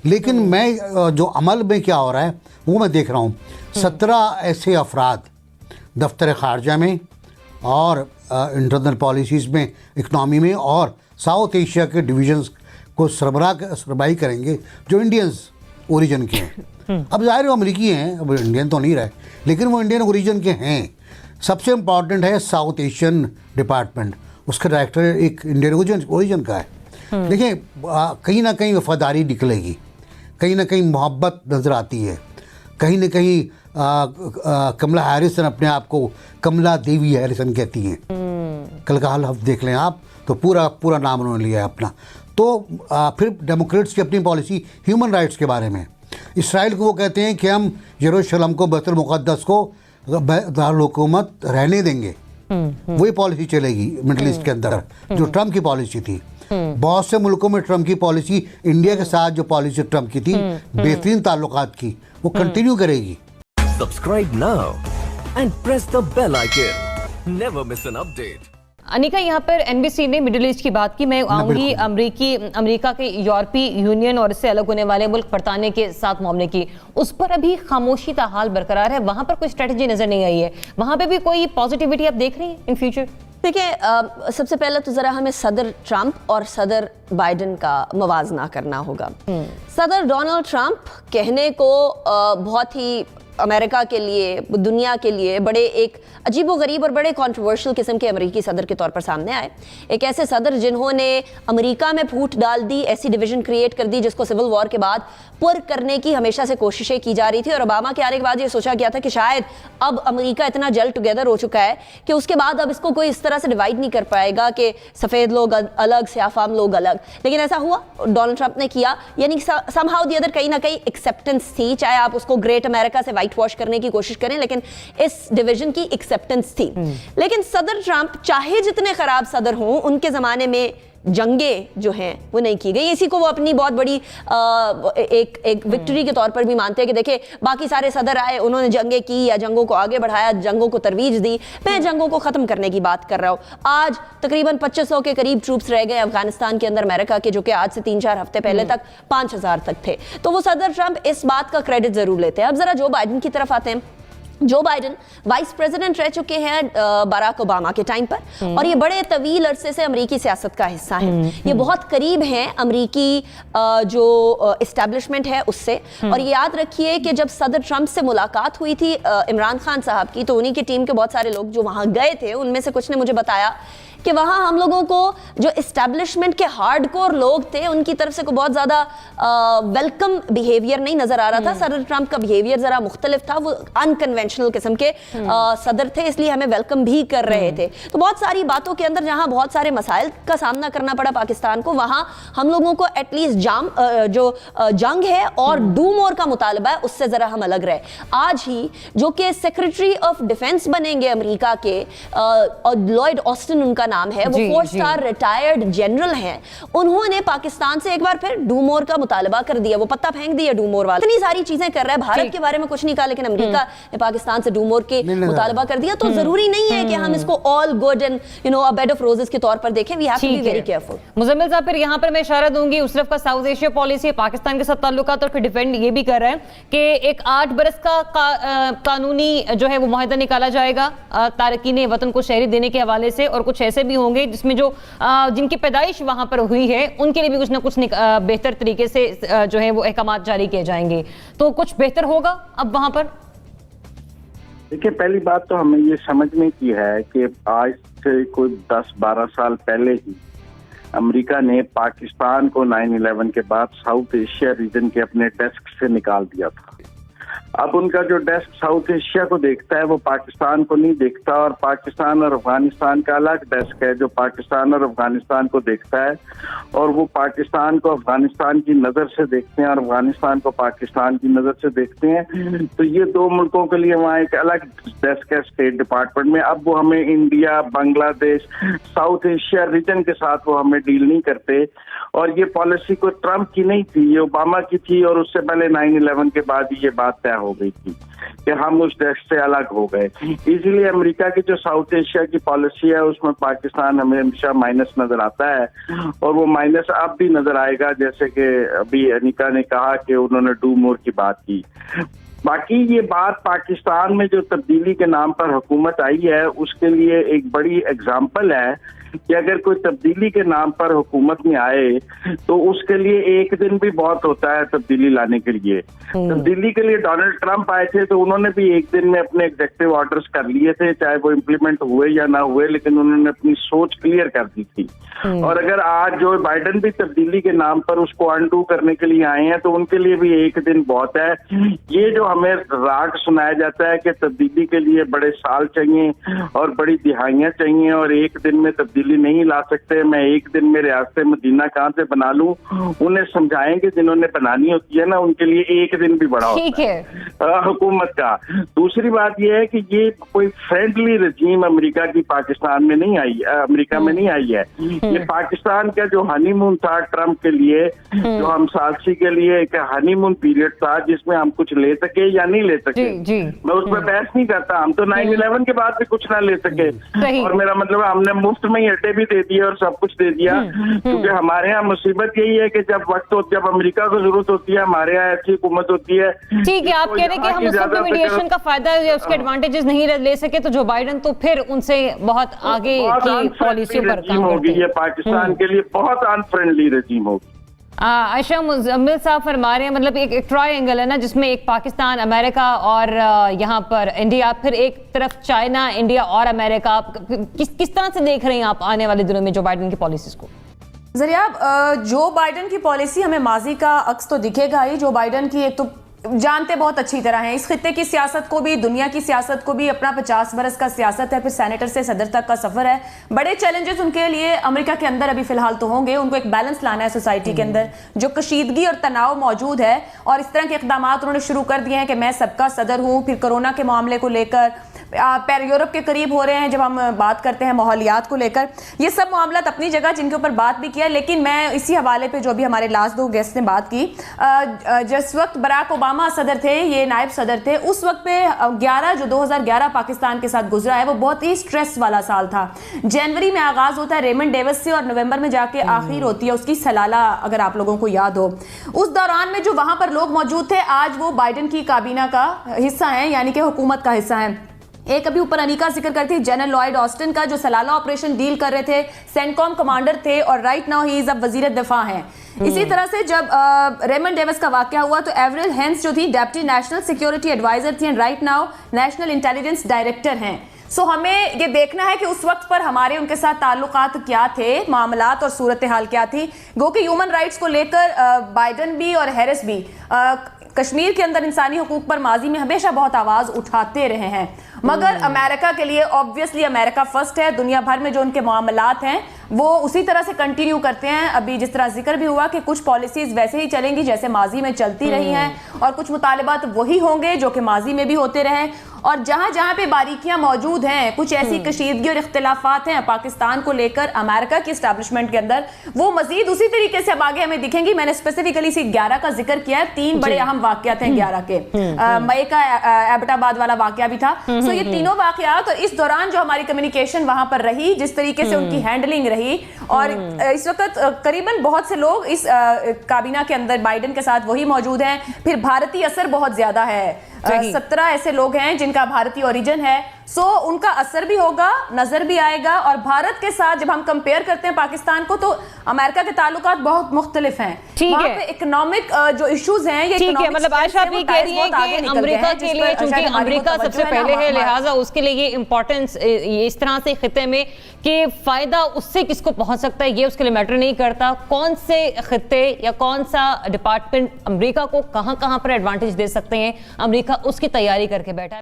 लेकिन मैं जो अमल में क्या हो रहा है वो मैं देख रहा हूँ। 17 ऐसे अफराद दफ्तर खारजा में और इंटरनल पॉलिसीज़ में, इकनॉमी में और साउथ एशिया के डिविजन्स को सरबराही करेंगे जो इंडियंस ओरिजिन के हैं। अब ज़ाहिर वो अमरीकी हैं, अब इंडियन तो नहीं रहे, लेकिन वो इंडियन ओरिजिन के हैं। सबसे इम्पॉर्टेंट है साउथ एशियन डिपार्टमेंट, उसका डायरेक्टर एक इंडियन ओरिजिन का है। देखिए कहीं ना कहीं वफादारी निकलेगी, कहीं ना कहीं मोहब्बत नज़र आती है, कहीं ना कहीं कमला हैरिसन अपने आप को कमला देवी हैरिसन कहती हैं। कल का हाल देख लें आप, तो पूरा नाम उन्होंने लिया है अपना। तो फिर डेमोक्रेट्स की अपनी पॉलिसी ह्यूमन राइट्स के बारे में, इसराइल को वो कहते हैं कि हम यरूशलेम को, बैतुल मुक़द्दस को दारुल हुकूमत रहने देंगे। वही पॉलिसी चलेगी मिडिल ईस्ट के अंदर जो ट्रम्प की पॉलिसी थी। बहुत से मुल्कों में ट्रम्प की पॉलिसी, इंडिया के साथ जो पॉलिसी ट्रम्प की थी बेहतरीन ताल्लुकात की, वो कंटिन्यू करेगी। Subscribe now and press the bell icon, never miss an update. Anika, यहाँ पर एनबीसी ने मिडिल ईस्ट की बात की। मैं आऊंगी अमेरिका के यूरोपीय यूनियन और इससे अलग होने वाले मुल्क बरतानिया के साथ मामले की। उस पर अभी खामोशी का हाल बरकरार है, वहां पर कोई स्ट्रेटजी नजर नहीं आई है। वहां पे भी कोई पॉजिटिविटी आप देख रही हैं इन फ्यूचर? देखिए, सबसे पहले तो ज़रा हमें सदर ट्रंप और सदर बाइडेन का मवाजना करना होगा। सदर डोनाल्ड ट्रंप कहने को बहुत ही अमेरिका के लिए, दुनिया के लिए बड़े एक अजीबोगरीब और बड़े कंट्रोवर्शियल किस्म के अमेरिकी सदर के तौर पर सामने आए। एक ऐसे सदर जिन्होंने अमेरिका में फूट डाल दी, ऐसी डिवीजन क्रिएट कर दी जिसको सिविल वॉर के बाद पुर करने की हमेशा से कोशिशें की जा रही थी। और ओबामा के आने के बाद ये सोचा गया था कि शायद अब अमेरिका इतना जेल टुगेदर हो चुका है कि उसके बाद अब इसको कोई इस तरह से डिवाइड नहीं कर पाएगा कि सफ़ेद लोग अलग, स्याफाम लोग अलग। लेकिन ऐसा हुआ, डोनाल्ड ट्रंप ने किया, यानी समहाउ द अदर कहीं ना कहीं एक्सेप्टेंस थी, चाहे आप उसको ग्रेट अमेरिका से वाइट वॉश करने की कोशिश करें, लेकिन इस डिवीजन की एक्सेप्टेंस थी। लेकिन सदर ट्रंप चाहे जितने खराब सदर हों, उनके जमाने में जंगें जो हैं वो नहीं की गई। इसी को वो अपनी बहुत बड़ी एक विक्ट्री के तौर पर भी मानते हैं कि देखे बाकी सारे सदर आए, उन्होंने जंगें की या जंगों को आगे बढ़ाया, जंगों को तरवीज दी। मैं जंगों को खत्म करने की बात कर रहा हूँ। आज तकरीबन 2500 के करीब ट्रूप्स रह गए अफगानिस्तान के अंदर अमेरिका के, जो कि आज से 3-4 हफ्ते पहले तक 5000 तक थे। तो वो सदर ट्रंप इस बात का क्रेडिट जरूर लेते हैं। अब जरा जो बाइडेन की तरफ आते हैं। जो बाइडेन वाइस प्रेसिडेंट रह चुके हैं बराक ओबामा के टाइम पर, और ये बड़े तवील अरसे से अमरीकी सियासत का हिस्सा हैं। ये बहुत करीब हैं अमरीकी जो इस्टेब्लिशमेंट है उससे। और ये याद रखिए कि जब सदर ट्रंप से मुलाकात हुई थी इमरान खान साहब की, तो उन्हीं की टीम के बहुत सारे लोग जो वहाँ गए थे, उनमें से कुछ ने मुझे बताया कि वहाँ हम लोगों को जो इस्टेब्लिशमेंट के हार्डकोर लोग थे उनकी तरफ से को बहुत ज़्यादा वेलकम बिहेवियर नहीं नज़र आ रहा था। सदर ट्रंप का बिहेवियर ज़रा मुख्तलिफ था, वो अनकन्वेंशनल किस्म के सदर थे, इसलिए हमें वेलकम भी कर रहे थे। तो बहुत सारी बातों के अंदर जहाँ बहुत सारे मसाइल का सामना करना पड़ा पाकिस्तान को, वहाँ हम लोगों को एटलीस्ट जो जंग है और डू मोर का मुतालबा है, उससे ज़रा हम अलग रहे। आज ही जो कि सेक्रेटरी ऑफ डिफेंस बनेंगे अमेरिका के, और लॉयड ऑस्टिन उनका नाम है, वो 4-स्टार रिटायर्ड जनरल हैं, उन्होंने पाकिस्तान से एक बार फिर डू मोर का मुतालबा कर दिया। वो पत्ता फेंक दिया डू मोर वाला। इतनी सारी चीजें कर रहा है, भारत के बारे में कुछ नहीं कहा, लेकिन अमेरिका ने पाकिस्तान से डू मोर के मुतालबा कर दिया। तो जरूरी नहीं है कि हम इसको all good and a bed of roses के तौर पर देखें। We have to be very careful. Muzammil साहब, फिर यहाँ पर मैं इशारा दूंगी, उस तरफ का साउथ एशिया पॉलिसी पाकिस्तान के साथ ताल्लुकात, और फिर डिफेंड ये भी कर रहे हैं कि एक 8 बरस का कानूनी जो है वो मुआहदा निकाला जाएगा तारकीन वतन को शहरी देने के हवाले से, और कुछ ऐसे भी होंगे जिसमें जो जिनकी पैदाइश वहां पर हुई है उनके लिए भी कुछ ना कुछ बेहतर तरीके से जो है वो अहकामात जारी किए जाएंगे। तो कुछ बेहतर होगा अब वहां पर? देखिए, पहली बात तो हमें ये समझने की है कि आज से कोई 10-12 साल पहले ही अमेरिका ने पाकिस्तान को 9/11 के बाद साउथ एशिया रीजन के अपने डेस्क से निकाल दिया था। अब उनका जो डेस्क साउथ एशिया को देखता है वो पाकिस्तान को नहीं देखता, और पाकिस्तान और अफगानिस्तान का अलग डेस्क है जो पाकिस्तान और अफगानिस्तान को देखता है, और वो पाकिस्तान को अफगानिस्तान की नज़र से देखते हैं और अफगानिस्तान को पाकिस्तान की नज़र से देखते हैं। तो ये दो मुल्कों के लिए वहाँ एक अलग डेस्क है स्टेट डिपार्टमेंट में। अब वो हमें India, Bangladesh, south Asia region के साथ वो हमें डील नहीं करते, और ये पॉलिसी को ट्रंप की नहीं थी, ये ओबामा की थी, और उससे पहले 9/11 के बाद ये बात तय हो गई थी कि हम उस देश से अलग हो गए। इसीलिए अमेरिका की जो साउथ एशिया की पॉलिसी है उसमें पाकिस्तान हमें हमेशा माइनस नजर आता है, और वो माइनस अब भी नजर आएगा, जैसे कि अभी अनिका ने कहा कि उन्होंने डू मोर की बात की। बाकी ये बात पाकिस्तान में जो तब्दीली के नाम पर हुकूमत आई है उसके लिए एक बड़ी एग्जाम्पल है कि अगर कोई तब्दीली के नाम पर हुकूमत में आए तो उसके लिए एक दिन भी बहुत होता है तब्दीली लाने के लिए। तब्दीली के लिए डोनाल्ड ट्रंप आए थे तो उन्होंने भी एक दिन में अपने एग्जेक्टिव ऑर्डर्स कर लिए थे, चाहे वो इम्प्लीमेंट हुए या ना हुए, लेकिन उन्होंने अपनी सोच क्लियर कर दी थी। और अगर आज जो बाइडन भी तब्दीली के नाम पर उसको अनडू करने के लिए आए हैं तो उनके लिए भी एक दिन बहुत है। ये जो हमें राग सुनाया जाता है कि तब्दीली के लिए बड़े साल चाहिए और बड़ी दिहाइयां चाहिए और एक दिन में तब्दीली नहीं ला सकते, मैं एक दिन में रियासत मदीना कहाँ से बना लूं, उन्हें समझाएंगे जिन्होंने बनानी होती है ना, उनके लिए एक दिन भी बड़ा होता है हुकूमत का। दूसरी बात यह है कि ये कोई फ्रेंडली रजीम अमेरिका की पाकिस्तान में नहीं आई, अमेरिका में नहीं आई है। ये पाकिस्तान का जो हनीमून था ट्रंप के लिए, जो हम सालसी के लिए एक हनीमून पीरियड था जिसमें हम कुछ ले सके या नहीं ले सके, मैं उस पर बहस नहीं करता। हम तो 9/11 के बाद भी कुछ ना ले सके, और मेरा मतलब हमने मुफ्त में ही अड्डे भी दे दिए और सब कुछ दे दिया, क्योंकि हमारे यहाँ मुसीबत यही है कि जब अमेरिका को जरूरत होती है हमारे यहाँ ऐसी हुकूमत होती है। ठीक है, आप कह रहे हैं कि हम उसका मीडिएशन का फायदा या उसके एडवांटेजेस नहीं ले सके तो जो बाइडन तो फिर उनसे बहुत आगे की पॉलिसियों पर काम होगी। ये पाकिस्तान के लिए बहुत अनफ्रेंडली रजीम होगी। आयशा मुज़म्मिल साहब फरमा रहे हैं, मतलब एक ट्रायंगल है ना जिसमें एक पाकिस्तान, अमेरिका और यहाँ पर इंडिया, फिर एक तरफ चाइना, इंडिया और अमेरिका। किस तरह से देख रहे हैं आप आने वाले दिनों में जो बाइडन की पॉलिसीज को? जरिया, जो बाइडन की पॉलिसी हमें माजी का अक्स तो दिखेगा ही। जो बाइडन की एक तो जानते बहुत अच्छी तरह हैं, इस खित्ते की सियासत को भी, दुनिया की सियासत को भी, अपना 50 बरस का सियासत है, फिर सेनेटर से सदर तक का सफर है। बड़े चैलेंजेस उनके लिए अमेरिका के अंदर अभी फिलहाल तो होंगे। उनको एक बैलेंस लाना है सोसाइटी के अंदर, जो कशीदगी और तनाव मौजूद है, और इस तरह के इकदाम उन्होंने शुरू कर दिए हैं कि मैं सबका सदर हूँ। फिर कोरोना के मामले को लेकर यूरोप के करीब हो रहे हैं, जब हम बात करते हैं माहौलियात को लेकर, ये सब मामला अपनी जगह जिनके ऊपर बात भी किया। लेकिन मैं इसी हवाले पे जो भी हमारे लास्ट 2 गेस्ट ने बात की, जिस वक्त बराक ओबामा सदर थे, ये नायब सदर थे, उस वक्त पे 2011 पाकिस्तान के साथ गुजरा है, वो बहुत ही स्ट्रेस वाला साल था। जनवरी में आगाज होता है रेमंड डेविस से और नवंबर में जाके आखिर होती है उसकी सलाला, अगर आप लोगों को याद हो। उस दौरान में जो वहां पर लोग मौजूद थे, आज वो बाइडन की काबीना का हिस्सा हैं, यानी कि हुकूमत का हिस्सा है। एक अभी ऊपर अनिका जिक्र करती थी जनरल लॉयड ऑस्टिन का, जो सलाला ऑपरेशन डील कर रहे थे, सेंटकॉम कमांडर थे, और राइट नाउ ही इज अब वजीर दिफा हैं। इसी तरह से जब रेमंड डेविस का वाकया हुआ तो एवरिल हेंस जो थी डेप्टी नेशनल सिक्योरिटी एडवाइजर थी, and right now national intelligence director हैं। सो हमें ये देखना है कि उस वक्त पर हमारे उनके साथ ताल्लुकात क्या थे, मामलात और सूरत हाल क्या थी। गो कि ह्यूमन राइट्स को लेकर बाइडन भी और हैरिस भी कश्मीर के अंदर इंसानी हुकूक पर माजी में हमेशा बहुत आवाज उठाते रहे हैं, मगर अमेरिका के लिए ऑब्वियसली अमेरिका फर्स्ट है। दुनिया भर में जो उनके मामलात हैं वो उसी तरह से कंटिन्यू करते हैं। अभी जिस तरह जिक्र भी हुआ कि कुछ पॉलिसीज वैसे ही चलेंगी जैसे माजी में चलती रही हैं, और कुछ मुतालिबात वही होंगे जो कि माजी में भी होते रहे। और जहां जहां पे बारीकियां मौजूद हैं, कुछ ऐसी कशीदगी और इख्तिलाफात हैं पाकिस्तान को लेकर अमेरिका की एस्टैब्लिशमेंट के अंदर, वो मजीद उसी तरीके से अब आगे हमें दिखेंगी। मैंने स्पेसिफिकली इसी 11 का जिक्र किया है, 3 बड़े अहम वाकयात हैं 11 के। मई का एबटाबाद वाला वाकया भी था। सो ये तीनों वाकयात, और इस दौरान जो हमारी कम्युनिकेशन वहां पर रही, जिस तरीके से उनकी हैंडलिंग रही, और इस वक्त करीबन बहुत से लोग इस काबीना के अंदर बाइडन के साथ वही मौजूद हैं। फिर भारतीय असर बहुत ज्यादा है, 17 ऐसे लोग हैं जिनका भारतीय ओरिजिन है। सो उनका असर भी होगा, नजर भी आएगा। और भारत के साथ जब हम कंपेयर करते हैं पाकिस्तान को, तो अमेरिका के ताल्लुकात बहुत मुख्तलिफ हैं। वहां पे इकोनॉमिक जो इश्यूज हैं, ये ठीक है, मतलब आशा भी कह रही है कि अमेरिका के लिए, चूंकि अमेरिका सबसे पहले है, लिहाजा उसके लिए ये इंपॉर्टेंस इस तरह से खिते में कि फायदा उससे किसको पहुंच सकता है ये उसके लिए मैटर नहीं करता। कौन से खिते या कौन सा डिपार्टमेंट अमेरिका को कहां कहां पर एडवांटेज दे सकते हैं, अमेरिका उसकी तैयारी करके बैठा है।